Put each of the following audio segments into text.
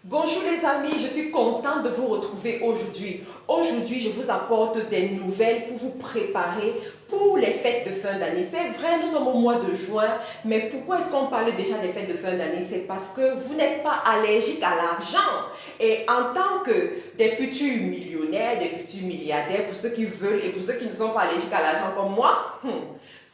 Bonjour les amis, je suis contente de vous retrouver aujourd'hui. Aujourd'hui, je vous apporte des nouvelles pour vous préparer pour les fêtes de fin d'année. C'est vrai, nous sommes au mois de juin, mais pourquoi est-ce qu'on parle déjà des fêtes de fin d'année? C'est parce que vous n'êtes pas allergique à l'argent. Et en tant que des futurs millionnaires, des futurs milliardaires, pour ceux qui veulent et pour ceux qui ne sont pas allergiques à l'argent comme moi,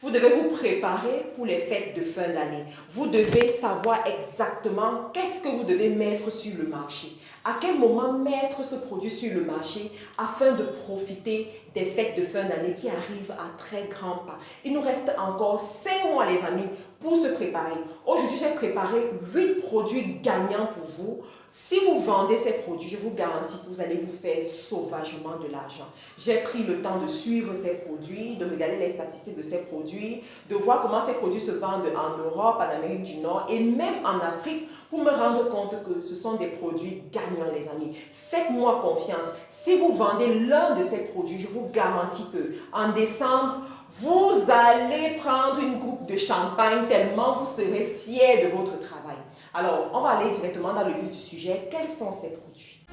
vous devez vous préparer pour les fêtes de fin d'année. Vous devez savoir exactement qu'est-ce que vous devez mettre sur le marché. À quel moment mettre ce produit sur le marché afin de profiter des fêtes de fin d'année qui arrivent à très grands pas. Il nous reste encore 5 mois les amis pour se préparer. Aujourd'hui, j'ai préparé 8 produits gagnants pour vous. Si vous vendez ces produits, je vous garantis que vous allez vous faire sauvagement de l'argent. J'ai pris le temps de suivre ces produits, de regarder les statistiques de ces produits, de voir comment ces produits se vendent en Europe, en Amérique du Nord et même en Afrique pour me rendre compte que ce sont des produits gagnants les amis. Faites-moi confiance. Si vous vendez l'un de ces produits, je vous garantis que en décembre, vous allez prendre une coupe de champagne tellement vous serez fiers de votre travail. Alors, on va aller directement dans le vif du sujet. Quels sont ces produits?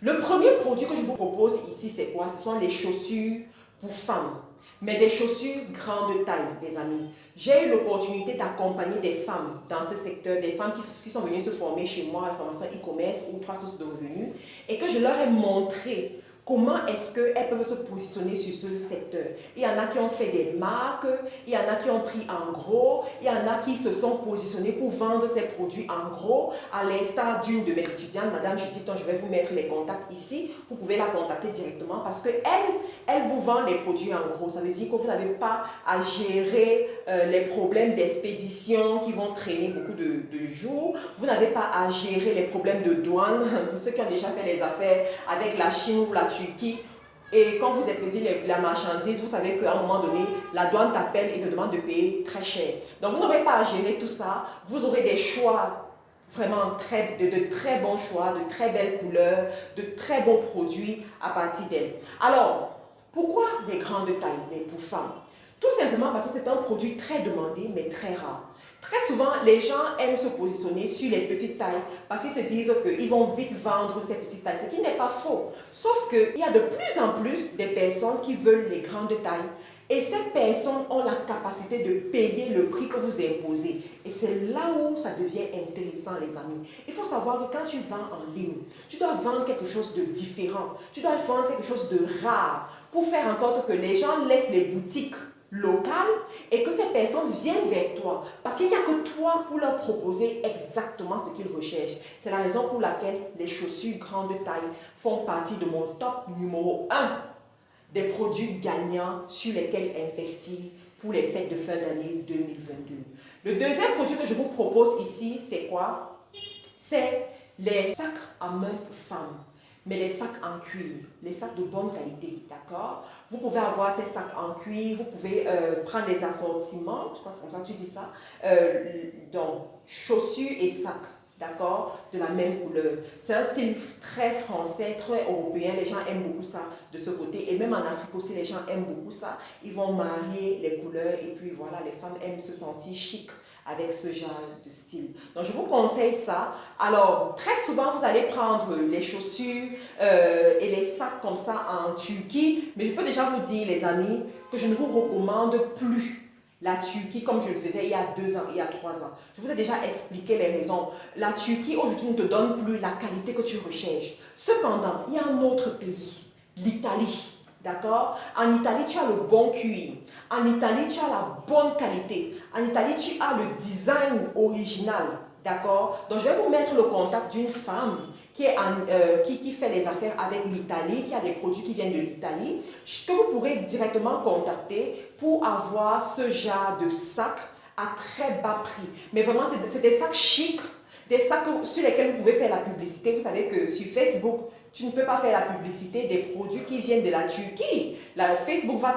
Le premier produit que je vous propose ici, c'est quoi? Ce sont les chaussures pour femmes. Mais des chaussures grande taille, les amis. J'ai eu l'opportunité d'accompagner des femmes dans ce secteur, des femmes qui sont venues se former chez moi à la formation e-commerce ou 3 sources de revenus et que je leur ai montré comment est-ce qu'elles peuvent se positionner sur ce secteur. Il y en a qui ont fait des marques, il y en a qui ont pris en gros, il y en a qui se sont positionnés pour vendre ces produits en gros, à l'instar d'une de mes étudiantes, Madame Judith, dont je vais vous mettre les contacts ici. Vous pouvez la contacter directement parce qu'elle vous vend les produits en gros. Ça veut dire que vous n'avez pas à gérer les problèmes d'expédition qui vont traîner beaucoup de jours. Vous n'avez pas à gérer les problèmes de douane. Pour ceux qui ont déjà fait les affaires avec la Chine ou la Turquie, et quand vous expédiez la marchandise, vous savez qu'à un moment donné, la douane t'appelle et te demande de payer très cher. Donc vous n'aurez pas à gérer tout ça. Vous aurez des choix, vraiment de très bons choix, de très belles couleurs, de très bons produits à partir d'elle. Alors, pourquoi les grandes tailles, mais pour femmes? Tout simplement parce que c'est un produit très demandé, mais très rare. Très souvent, les gens aiment se positionner sur les petites tailles parce qu'ils se disent qu'ils vont vite vendre ces petites tailles, ce qui n'est pas faux. Sauf qu'il y a de plus en plus des personnes qui veulent les grandes tailles et ces personnes ont la capacité de payer le prix que vous imposez. Et c'est là où ça devient intéressant, les amis. Il faut savoir que quand tu vends en ligne, tu dois vendre quelque chose de différent. Tu dois vendre quelque chose de rare pour faire en sorte que les gens laissent les boutiques locales et que ces personnes viennent vers toi parce qu'il n'y a que toi pour leur proposer exactement ce qu'ils recherchent. C'est la raison pour laquelle les chaussures grande taille font partie de mon top numéro 1 des produits gagnants sur lesquels investir pour les fêtes de fin d'année 2022. Le deuxième produit que je vous propose ici, c'est quoi? C'est les sacs à main pour femmes. Mais les sacs en cuir, les sacs de bonne qualité, d'accord? Vous pouvez avoir ces sacs en cuir, vous pouvez prendre les assortiments, je pense comme ça tu dis ça, donc chaussures et sacs, d'accord? De la même couleur. C'est un style très français, très européen, les gens aiment beaucoup ça de ce côté. Et même en Afrique aussi, les gens aiment beaucoup ça. Ils vont marier les couleurs et puis voilà, les femmes aiment se sentir chic avec ce genre de style. Donc, je vous conseille ça. Alors, très souvent, vous allez prendre les chaussures et les sacs comme ça en Turquie. Mais je peux déjà vous dire, les amis, que je ne vous recommande plus la Turquie comme je le faisais il y a 2 ans, il y a 3 ans. Je vous ai déjà expliqué les raisons. La Turquie, aujourd'hui, ne te donne plus la qualité que tu recherches. Cependant, il y a un autre pays, l'Italie. D'accord? En Italie, tu as le bon cuir. En Italie, tu as la bonne qualité. En Italie, tu as le design original. D'accord? Donc, je vais vous mettre le contact d'une femme qui fait les affaires avec l'Italie, qui a des produits qui viennent de l'Italie, que vous pourrez directement contacter pour avoir ce genre de sac à très bas prix. Mais vraiment, c'est des sacs chics, des sacs sur lesquels vous pouvez faire la publicité. Vous savez que sur Facebook, tu ne peux pas faire la publicité des produits qui viennent de la Turquie. Là, Facebook va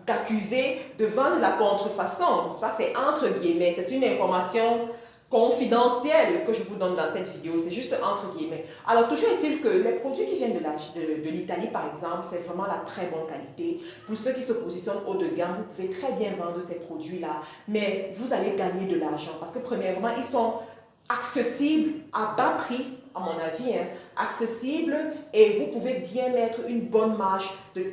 t'accuser de vendre la contrefaçon. Ça, c'est entre guillemets. C'est une information confidentiel que je vous donne dans cette vidéo, c'est juste entre guillemets. Alors toujours est-il que les produits qui viennent de l'Italie par exemple, c'est vraiment la très bonne qualité. Pour ceux qui se positionnent haut de gamme, vous pouvez très bien vendre ces produits-là, mais vous allez gagner de l'argent parce que premièrement, ils sont accessibles à bas prix, à mon avis, hein, accessible, et vous pouvez bien mettre une bonne marge de 40%,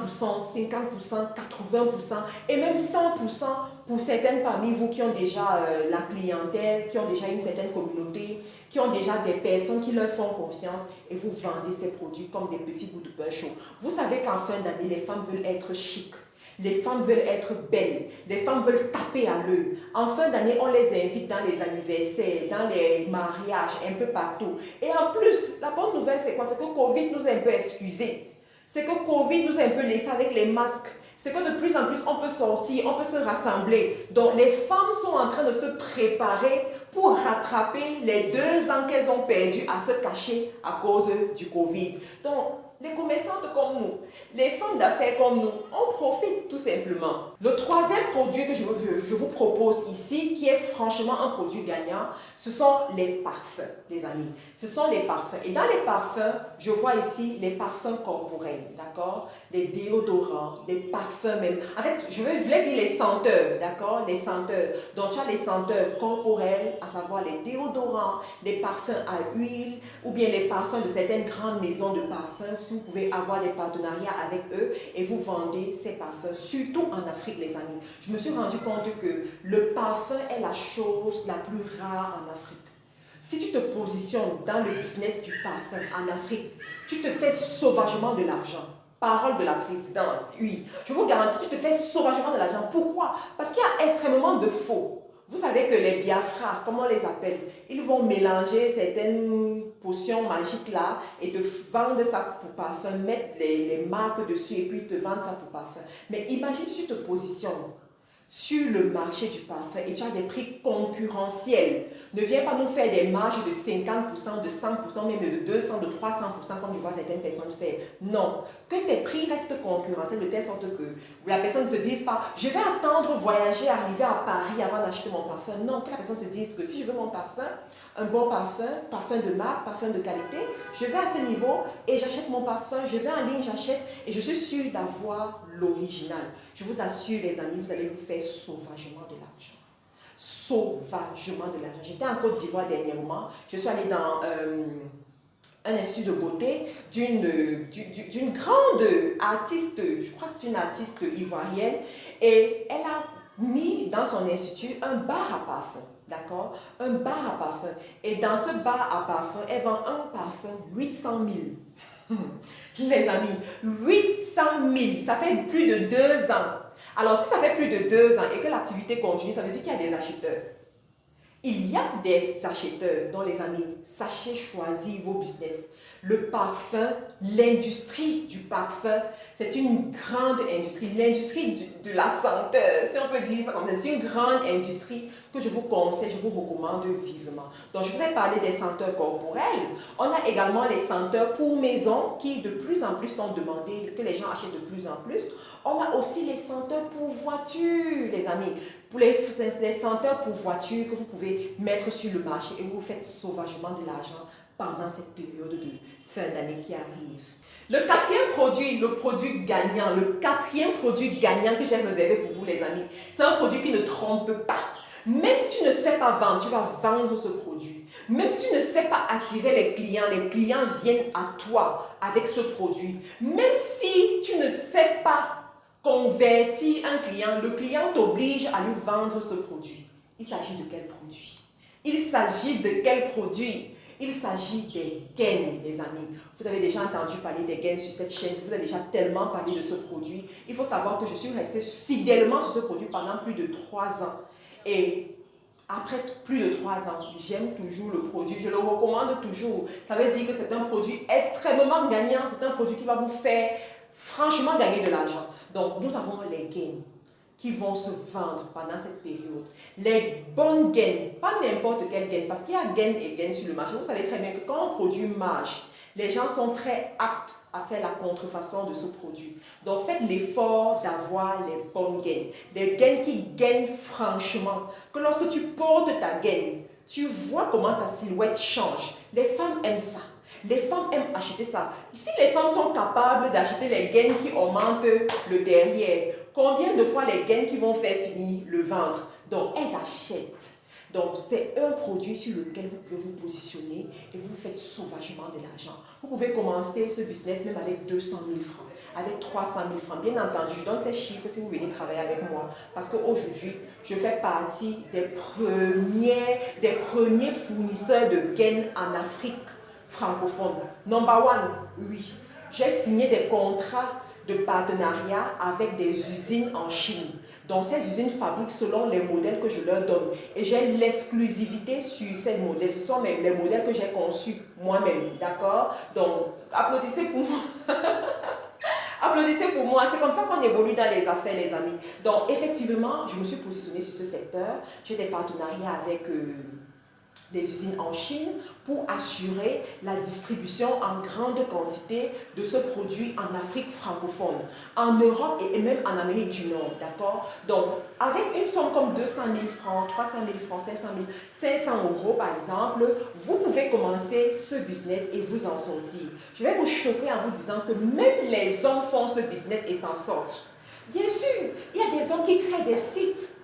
50%, 80% et même 100% pour certaines parmi vous qui ont déjà la clientèle, qui ont déjà une certaine communauté, qui ont déjà des personnes qui leur font confiance et vous vendez ces produits comme des petits bouts de pain chaud. Vous savez qu'en fin d'année, les femmes veulent être chic. Les femmes veulent être belles, les femmes veulent taper à l'œil. En fin d'année, on les invite dans les anniversaires, dans les mariages, un peu partout. Et en plus, la bonne nouvelle, c'est quoi? C'est que Covid nous a un peu excusés. C'est que Covid nous a un peu laissé avec les masques. C'est que de plus en plus, on peut sortir, on peut se rassembler. Donc, les femmes sont en train de se préparer pour rattraper les 2 ans qu'elles ont perdu à se cacher à cause du Covid. Donc, les commerçantes comme nous, les femmes d'affaires comme nous, on profite tout simplement. Le troisième produit que je vous propose ici, qui est franchement un produit gagnant, ce sont les parfums, les amis. Ce sont les parfums. Et dans les parfums, je vois ici les parfums corporels, d'accord? Les déodorants, les parfums même. En fait, je voulais dire les senteurs, d'accord? Les senteurs. Donc, tu as les senteurs corporelles, à savoir les déodorants, les parfums à huile, ou bien les parfums de certaines grandes maisons de parfums. Si vous pouvez avoir des partenariats avec eux et vous vendez ces parfums, surtout en Afrique, les amis. Je me suis rendu compte que le parfum est la chose la plus rare en Afrique. Si tu te positionnes dans le business du parfum en Afrique, tu te fais sauvagement de l'argent. Parole de la présidente, oui. Je vous garantis, tu te fais sauvagement de l'argent. Pourquoi? Parce qu'il y a extrêmement de faux. Vous savez que les Biafra, comment on les appelle? Ils vont mélanger certaines potions magiques là et te vendre ça pour parfum, mettre les marques dessus et puis te vendre ça pour parfum. Mais imagine si tu te positionnes sur le marché du parfum et tu as des prix concurrentiels. Ne viens pas nous faire des marges de 50%, de 100%, même de 200, de 300% comme je vois certaines personnes faire. Non, que tes prix restent concurrentiels de telle sorte que la personne ne se dise pas « je vais attendre voyager, arriver à Paris avant d'acheter mon parfum ». Non, que la personne se dise que si je veux mon parfum, un bon parfum, parfum de marque, parfum de qualité, je vais à ce niveau et j'achète mon parfum, je vais en ligne, j'achète et je suis sûre d'avoir l'original. Je vous assure les amis, vous allez vous faire sauvagement de l'argent. Sauvagement de l'argent. J'étais en Côte d'Ivoire dernièrement, je suis allée dans un institut de beauté d'une grande artiste, je crois que c'est une artiste ivoirienne, et elle a mis dans son institut un bar à parfum. D'accord? Un bar à parfum. Et dans ce bar à parfum, elle vend un parfum 800 000. Les amis, 800 000, ça fait plus de 2 ans. Alors, si ça fait plus de 2 ans et que l'activité continue, ça veut dire qu'il y a des acheteurs. Il y a des acheteurs, dont les amis, sachez choisir vos business. Le parfum, l'industrie du parfum, c'est une grande industrie. L'industrie de la senteur, si on peut dire ça comme ça, c'est une grande industrie que je vous conseille, je vous recommande vivement. Donc, je vous ai parlé des senteurs corporelles. On a également les senteurs pour maison qui de plus en plus sont demandées, que les gens achètent de plus en plus. On a aussi les senteurs pour voiture, les amis. Pour les senteurs pour voiture que vous pouvez mettre sur le marché et vous faites sauvagement de l'argent pendant cette période de fin d'année qui arrive. Le quatrième produit, le produit gagnant, le quatrième produit gagnant que j'ai réservé pour vous les amis, c'est un produit qui ne trompe pas. Même si tu ne sais pas vendre, tu vas vendre ce produit. Même si tu ne sais pas attirer les clients viennent à toi avec ce produit. Même si tu ne sais pas convertir un client, le client t'oblige à lui vendre ce produit. Il s'agit de quel produit? Il s'agit de quel produit? Il s'agit des gains, les amis. Vous avez déjà entendu parler des gains sur cette chaîne. Vous avez déjà tellement parlé de ce produit. Il faut savoir que je suis restée fidèlement sur ce produit pendant plus de 3 ans. Et après plus de 3 ans, j'aime toujours le produit. Je le recommande toujours. Ça veut dire que c'est un produit extrêmement gagnant. C'est un produit qui va vous faire franchement gagner de l'argent. Donc, nous avons les gains qui vont se vendre pendant cette période. Les bonnes gains, pas n'importe quel gain, parce qu'il y a gain et gain sur le marché. Vous savez très bien que quand un produit marche, les gens sont très aptes à faire la contrefaçon de ce produit. Donc, faites l'effort d'avoir les bonnes gains. Les gains qui gagnent franchement. Que lorsque tu portes ta gain, Tu vois comment ta silhouette change. Les femmes aiment ça. Les femmes aiment acheter ça. Si les femmes sont capables d'acheter les gaines qui augmentent le derrière, combien de fois les gaines qui vont faire finir le ventre? Donc, elles achètent. Donc, c'est un produit sur lequel vous pouvez vous positionner et vous faites sauvagement de l'argent. Vous pouvez commencer ce business même avec 200 000 francs, avec 300 000 francs. Bien entendu, je donne ces chiffres si vous venez travailler avec moi. Parce qu'aujourd'hui, je fais partie des premiers fournisseurs de gaines en Afrique francophone. Number one, oui. J'ai signé des contrats de partenariat avec des usines en Chine. Donc, ces usines fabriquent selon les modèles que je leur donne. Et j'ai l'exclusivité sur ces modèles. Ce sont les modèles que j'ai conçus moi-même. D'accord? Donc, applaudissez pour moi. Applaudissez pour moi. C'est comme ça qu'on évolue dans les affaires, les amis. Donc, effectivement, je me suis positionnée sur ce secteur. J'ai des partenariats avec les usines en Chine pour assurer la distribution en grande quantité de ce produit en Afrique francophone, en Europe et même en Amérique du Nord, d'accord? Donc, avec une somme comme 200 000 francs, 300 000 francs, 500 000, 500 euros par exemple, vous pouvez commencer ce business et vous en sortir. Je vais vous choquer en vous disant que même les hommes font ce business et s'en sortent. Bien sûr, il y a des hommes qui créent des sites.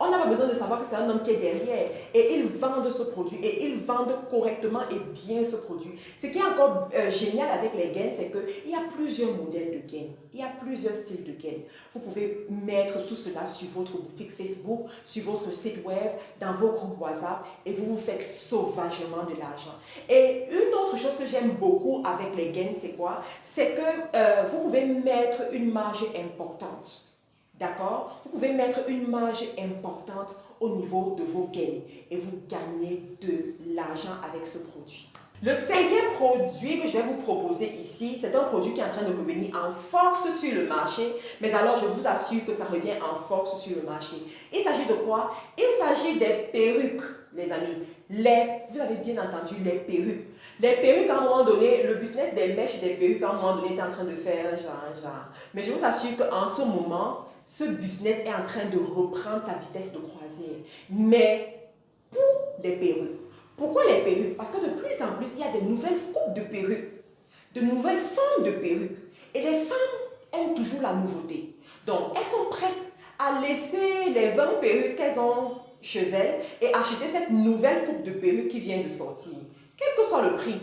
On n'a pas besoin de savoir que c'est un homme qui est derrière. Et ils vendent ce produit. Et ils vendent correctement et bien ce produit. Ce qui est encore génial avec les gaines, c'est qu'il y a plusieurs modèles de gaines. Il y a plusieurs styles de gaines. Vous pouvez mettre tout cela sur votre boutique Facebook, sur votre site web, dans vos groupes WhatsApp. Et vous vous faites sauvagement de l'argent. Et une autre chose que j'aime beaucoup avec les gaines, c'est quoi? C'est que vous pouvez mettre une marge importante. D'accord? Vous pouvez mettre une marge importante au niveau de vos gains et vous gagnez de l'argent avec ce produit. Le cinquième produit que je vais vous proposer ici, c'est un produit qui est en train de revenir en force sur le marché. Mais alors, je vous assure que ça revient en force sur le marché. Il s'agit de quoi? Il s'agit des perruques, les amis. Vous avez bien entendu, les perruques. Les perruques, à un moment donné, le business des mèches et des perruques, à un moment donné, est en train de faire genre. Mais je vous assure qu'en ce moment, ce business est en train de reprendre sa vitesse de croisière. Mais pour les perruques, pourquoi les perruques? Parce que de plus en plus, il y a de nouvelles coupes de perruques, de nouvelles formes de perruques. Et les femmes aiment toujours la nouveauté. Donc, elles sont prêtes à laisser les 20 perruques qu'elles ont chez elles et acheter cette nouvelle coupe de perruques qui vient de sortir. Quel que soit le prix,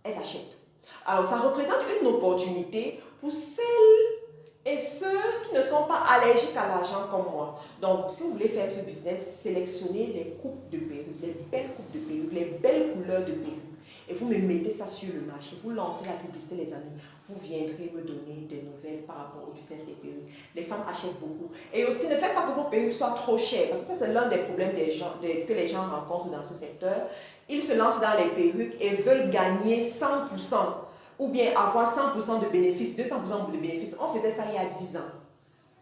elles achètent. Alors, ça représente une opportunité pour celles et ceux qui ne sont pas allergiques à l'argent comme moi. Donc, si vous voulez faire ce business, sélectionnez les coupes de perruques, les belles coupes de perruques, les belles couleurs de perruques. Et vous me mettez ça sur le marché. Vous lancez la publicité, les amis. Vous viendrez me donner des nouvelles par rapport au business des perruques. Les femmes achètent beaucoup. Et aussi, ne faites pas que vos perruques soient trop chères. Parce que ça, c'est l'un des problèmes que les gens rencontrent dans ce secteur. Ils se lancent dans les perruques et veulent gagner 100%. Ou bien avoir 100% de bénéfices, 200% de bénéfices. On faisait ça il y a 10 ans.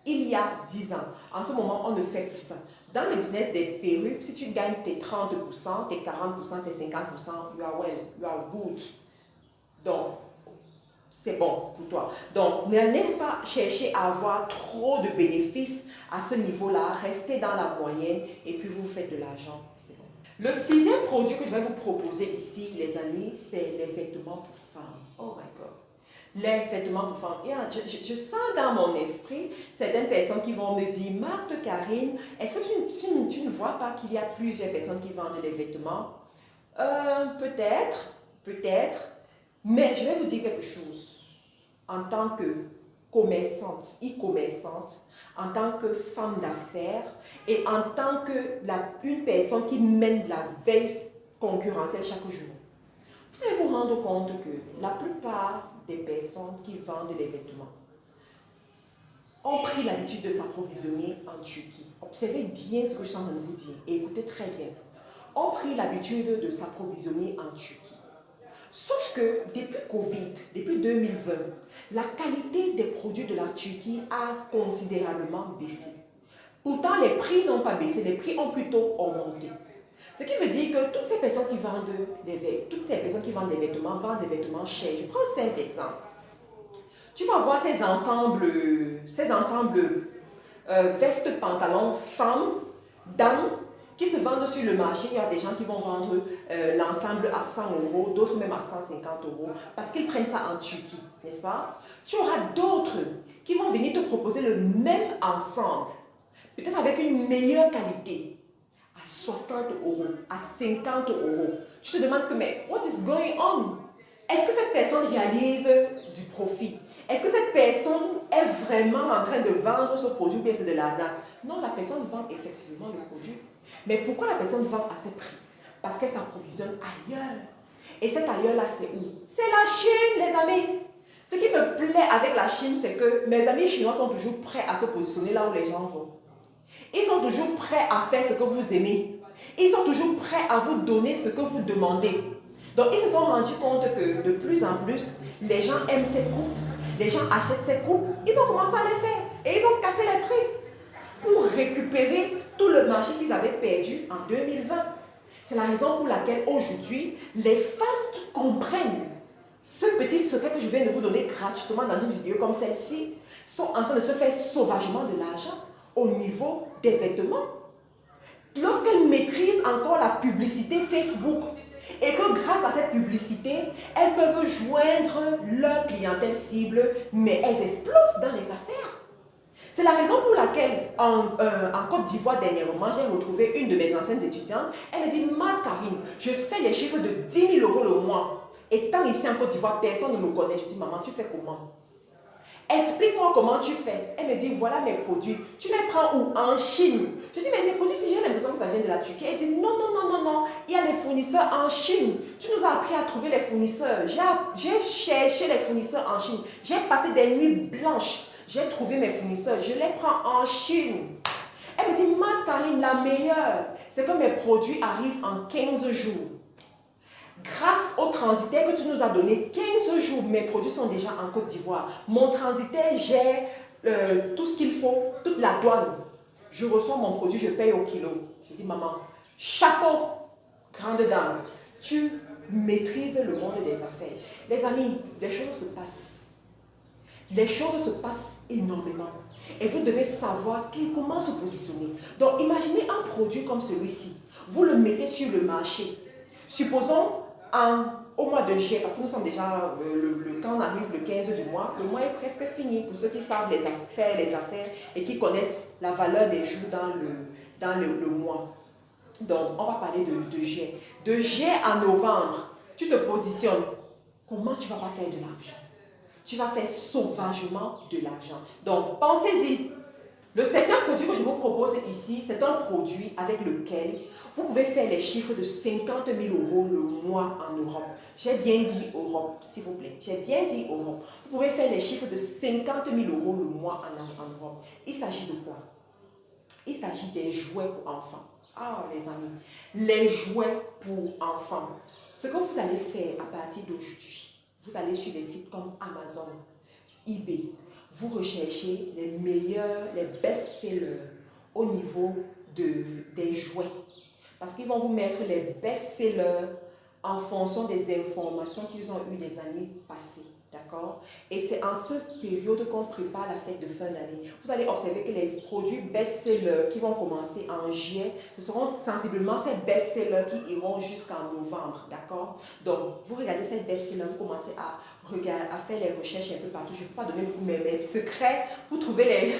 Il y a 10 ans. En ce moment, on ne fait plus ça. Dans le business des perruques, si tu gagnes tes 30%, tes 40%, tes 50%, you are well, you are good. Donc, c'est bon pour toi. Donc, n'allez pas chercher à avoir trop de bénéfices à ce niveau-là. Restez dans la moyenne et puis vous faites de l'argent. C'est bon. Le sixième produit que je vais vous proposer ici, les amis, c'est les vêtements pour femmes. Oh my God. Les vêtements pour femmes. Et je sens dans mon esprit certaines personnes qui vont me dire, Marthe, Karine, est-ce que tu ne vois pas qu'il y a plusieurs personnes qui vendent les vêtements? Peut-être. Mais je vais vous dire quelque chose. En tant que commerçante, e-commerçante, en tant que femme d'affaires et en tant qu'une personne qui mène la veille concurrentielle chaque jour, vous allez vous rendre compte que la plupart des personnes qui vendent les vêtements ont pris l'habitude de s'approvisionner en Turquie. Observez bien ce que je suis en train de vous dire et écoutez très bien. Ont pris l'habitude de s'approvisionner en Turquie. Sauf que depuis Covid, depuis 2020, la qualité des produits de la Turquie a considérablement baissé. Pourtant, les prix n'ont pas baissé, les prix ont plutôt augmenté. Ce qui veut dire que toutes ces personnes qui vendent des vêtements vendent des vêtements chers. Je prends un simple exemple. Tu vas voir ces ensembles vestes, pantalons, femmes, dames, qui se vendent sur le marché. Il y a des gens qui vont vendre l'ensemble à 100 euros, d'autres même à 150 euros, parce qu'ils prennent ça en Turquie, n'est-ce pas? Tu auras d'autres qui vont venir te proposer le même ensemble, peut-être avec une meilleure qualité, à 60 euros, à 50 euros. Tu te demandes que, mais what is going on? Est-ce que cette personne réalise du profit? Est-ce que cette personne est vraiment en train de vendre ce produit ou bien c'est de l'arnaque? Non, la personne vend effectivement le produit. Mais pourquoi la personne vend à ce prix? Parce qu'elle s'approvisionne ailleurs. Et cet ailleurs-là, c'est où? C'est la Chine, les amis. Ce qui me plaît avec la Chine, c'est que mes amis chinois sont toujours prêts à se positionner là où les gens vont. Ils sont toujours prêts à faire ce que vous aimez. Ils sont toujours prêts à vous donner ce que vous demandez. Donc, ils se sont rendus compte que de plus en plus, les gens aiment ces coupes, les gens achètent ces coupes, ils ont commencé à les faire et ils ont cassé les prix pour récupérer tout le marché qu'ils avaient perdu en 2020. C'est la raison pour laquelle aujourd'hui, les femmes qui comprennent ce petit secret que je viens de vous donner gratuitement dans une vidéo comme celle-ci sont en train de se faire sauvagement de l'argent au niveau des vêtements. Lorsqu'elles maîtrisent encore la publicité Facebook, et que grâce à cette publicité, elles peuvent joindre leur clientèle cible, mais elles explosent dans les affaires. C'est la raison pour laquelle, en Côte d'Ivoire, dernièrement, j'ai retrouvé une de mes anciennes étudiantes. Elle me dit, Mad Karine, je fais les chiffres de 10 000 euros le mois. Étant ici en Côte d'Ivoire, personne ne me connaît. Je dis, maman, tu fais comment? Explique-moi comment tu fais. Elle me dit, voilà mes produits. Tu les prends où? En Chine. Je dis, mais les produits, si j'ai l'impression que ça vient de la Turquie. Elle dit, non, non, non, non, non. Il y a les fournisseurs en Chine. Tu nous as appris à trouver les fournisseurs. J'ai cherché les fournisseurs en Chine. J'ai passé des nuits blanches. J'ai trouvé mes fournisseurs. Je les prends en Chine. Elle me dit, ma Karine, la meilleure, c'est que mes produits arrivent en 15 jours. Grâce au transitaire que tu nous as donné, 15 jours, mes produits sont déjà en Côte d'Ivoire. Mon transitaire gère tout ce qu'il faut, toute la douane. Je reçois mon produit, je paye au kilo. Je dis, maman, chapeau, grande dame, tu maîtrises le monde des affaires. Les amis, les choses se passent. Les choses se passent énormément. Et vous devez savoir comment se positionner. Donc, imaginez un produit comme celui-ci. Vous le mettez sur le marché. Supposons au mois de juillet, parce que nous sommes déjà, quand on arrive le 15 du mois, le mois est presque fini. Pour ceux qui savent les affaires et qui connaissent la valeur des jours dans le mois. Donc, on va parler de juillet. De juillet à novembre, tu te positionnes. Comment tu ne vas pas faire de l'argent? Tu vas faire sauvagement de l'argent. Donc, pensez-y. Le septième produit que je vous propose ici, c'est un produit avec lequel vous pouvez faire les chiffres de 50 000 euros le mois en Europe. J'ai bien dit Europe, s'il vous plaît. J'ai bien dit Europe. Vous pouvez faire les chiffres de 50 000 euros le mois en Europe. Il s'agit de quoi? Il s'agit des jouets pour enfants. Ah, les amis, les jouets pour enfants. Ce que vous allez faire à partir d'aujourd'hui, vous allez sur des sites comme Amazon, eBay. Vous recherchez les meilleurs, les best-sellers au niveau des jouets. Parce qu'ils vont vous mettre les best-sellers en fonction des informations qu'ils ont eues des années passées. D'accord? Et c'est en cette période qu'on prépare la fête de fin d'année. Vous allez observer que les produits best-sellers qui vont commencer en juillet, ce seront sensiblement ces best-sellers qui iront jusqu'en novembre. D'accord? Donc, vous regardez ces best-sellers, vous commencez à faire les recherches un peu partout. Je ne vais pas donner mes secrets pour trouver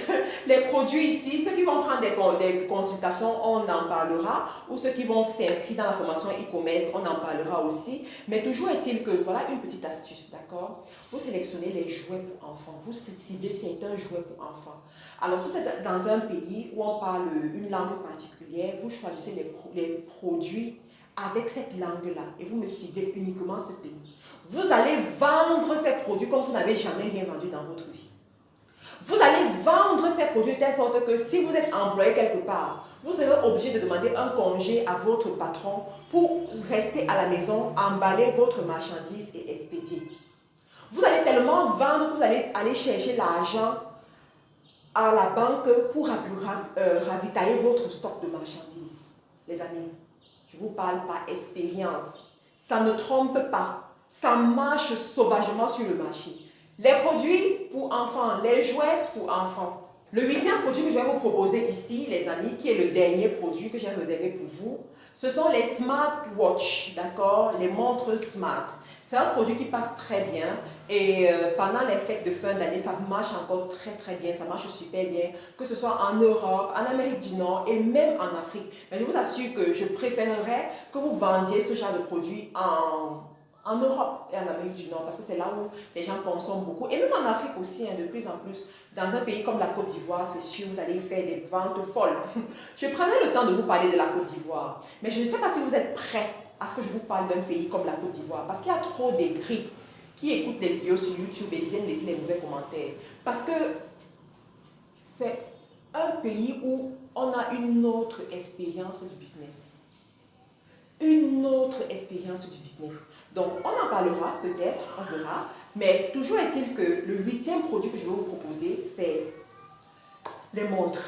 les produits ici. Ceux qui vont prendre des consultations, on en parlera. Ou ceux qui vont s'inscrire dans la formation e-commerce, on en parlera aussi. Mais toujours est-il que, voilà une petite astuce, d'accord? Vous sélectionnez les jouets pour enfants. Vous ciblez certains jouets pour enfants. Alors, si vous êtes dans un pays où on parle une langue particulière, vous choisissez les produits avec cette langue-là et vous me ciblez uniquement ce pays. Vous allez vendre ces produits comme vous n'avez jamais rien vendu dans votre vie. Vous allez vendre ces produits de telle sorte que si vous êtes employé quelque part, vous serez obligé de demander un congé à votre patron pour rester à la maison, emballer votre marchandise et expédier. Vous allez tellement vendre que vous allez aller chercher l'argent à la banque pour ravitailler votre stock de marchandises. Les amis, je vous parle par expérience. Ça ne trompe pas. Ça marche sauvagement sur le marché. Les produits pour enfants, les jouets pour enfants. Le huitième produit que je vais vous proposer ici, les amis, qui est le dernier produit que j'ai réservé pour vous, ce sont les smartwatches, d'accord? Les montres smart. C'est un produit qui passe très bien et pendant les fêtes de fin d'année, ça marche encore très bien, ça marche super bien, que ce soit en Europe, en Amérique du Nord et même en Afrique. Mais je vous assure que je préférerais que vous vendiez ce genre de produit en Europe et en Amérique du Nord, parce que c'est là où les gens consomment beaucoup, et même en Afrique aussi, hein, de plus en plus. Dans un pays comme la Côte d'Ivoire, c'est sûr, vous allez faire des ventes folles. Je prendrai le temps de vous parler de la Côte d'Ivoire, mais je ne sais pas si vous êtes prêts à ce que je vous parle d'un pays comme la Côte d'Ivoire, parce qu'il y a trop d'aigris qui écoutent des vidéos sur YouTube et viennent laisser les mauvais commentaires. Parce que c'est un pays où on a une autre expérience du business. Une autre expérience du business. Donc, on en parlera peut-être, on verra. Mais toujours est-il que le huitième produit que je vais vous proposer, c'est les montres,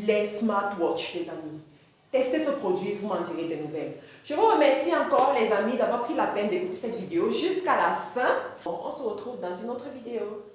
les smartwatches, les amis. Testez ce produit, vous m'en direz des nouvelles. Je vous remercie encore, les amis, d'avoir pris la peine d'écouter cette vidéo jusqu'à la fin. On se retrouve dans une autre vidéo.